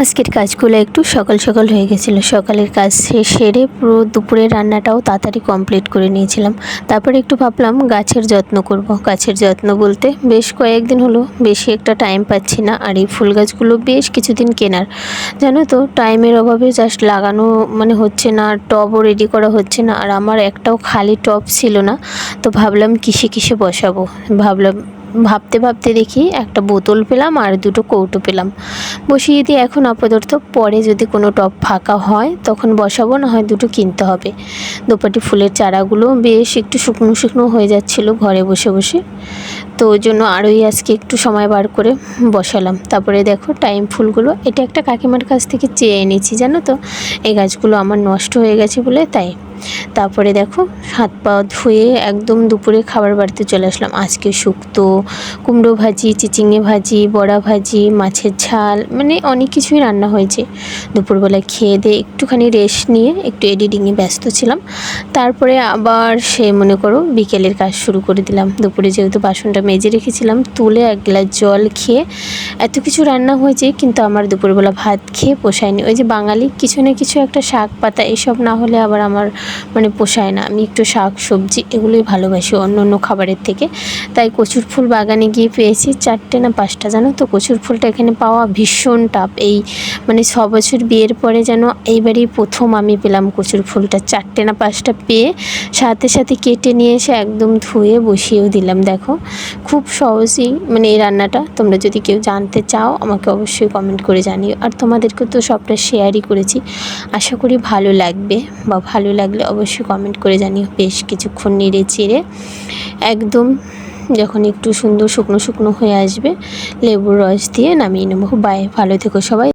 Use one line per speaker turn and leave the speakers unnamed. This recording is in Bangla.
আজকের কাজগুলো একটু সকাল সকাল হয়ে গেছিলো। সকালের কাজ সেরে পুরো দুপুরের রান্নাটাও তাড়াতাড়ি কমপ্লিট করে নিয়েছিলাম। তারপরে একটু ভাবলাম গাছের যত্ন করব। গাছের যত্ন বলতে বেশ কয়েকদিন হলো বেশি একটা টাইম পাচ্ছি না, আর এই ফুল গাছগুলো বেশ কিছুদিন কেনার, জানো তো, টাইমের অভাবে জাস্ট লাগানো হচ্ছে না, টবও রেডি করা হচ্ছে না, আর আমার একটাও খালি টব ছিল না। তো ভাবলাম কিসে কিসে বসাবো। ভাবতে ভাবতে দেখি একটা বোতল পেলাম আর দুটো কৌটো পেলাম, বসিয়ে দিয়ে এখন আপাতত, পরে যদি কোনো টব ফাঁকা হয় তখন বসাবো, না হয় দুটো কিনতে হবে। দোপাটি ফুলের চারাগুলো বেশ একটু শুকনো শুকনো হয়ে যাচ্ছিলো ঘরে বসে বসে, তো ওই জন্য আরোই আজকে একটু সময় বার করে বসালাম। তারপরে দেখো টাইম ফুলগুলো, এটা একটা কাকিমার কাছ থেকে চেয়ে এনেছি, জানো তো, এই গাছগুলো আমার নষ্ট হয়ে গেছে বলে তাই। তারপরে দেখো হাত পা ধুয়ে একদম দুপুরে খাবার বাড়িতে চলে আসলাম। আজকে শুক্তো, কুমড়ো ভাজি, চিচিঙে ভাজি, বড়া ভাজি, মাছের ঝাল, অনেক কিছুই রান্না হয়েছে। দুপুরবেলায় খেয়ে দিয়ে একটুখানি রেস্ট নিয়ে একটু এডিটিংয়ে ব্যস্ত ছিলাম। তারপরে আবার মনে করো বিকেলের কাজ শুরু করে দিলাম। দুপুরে যেহেতু বাসনটা মেজে রেখেছিলাম, তুলে এক গ্লাস জল খেয়ে, এত কিছু রান্না হয়েছে কিন্তু আমার দুপুরবেলা ভাত খেয়ে পোষায়নি। ওই যে বাঙালি কিছু না কিছু একটা শাক পাতা এসব না হলে আবার আমার পোষায় না। আমি একটু শাক সবজি এগুলোই ভালোবাসি অন্য অন্য খাবারের থেকে। তাই কচুর ফুল বাগানে গিয়ে পেয়েছি 4টে না 5টা, জানো তো। কচুর ফুলটা এখানে পাওয়া ভীষণ টাফ। এই 6 বছর বিয়ের পরে যেন এইবারই প্রথম আমি পেলাম কচুর ফুলটা। 4টে না 5টা পেয়ে সাথে সাথে কেটে নিয়ে এসে একদম ধুয়ে বসিয়েও দিলাম। দেখো খুব সহজেই এই রান্নাটা, তোমরা যদি কেউ জানতে চাও আমাকে অবশ্যই কমেন্ট করে জানিও। আর তোমাদেরকে তো সবটা শেয়ারই করেছি, আশা করি ভালো লাগবে, বা ভালো লাগলে অবশ্যই কমেন্ট করে জানিও। বেশ কিছুক্ষণ নেড়ে চেড়ে একদম যখন একটু সুন্দর শুকনো শুকনো হয়ে আসবে, লেবুর রস দিয়ে নামিয়ে নেবো। বাই, ভালো থেকো সবাই।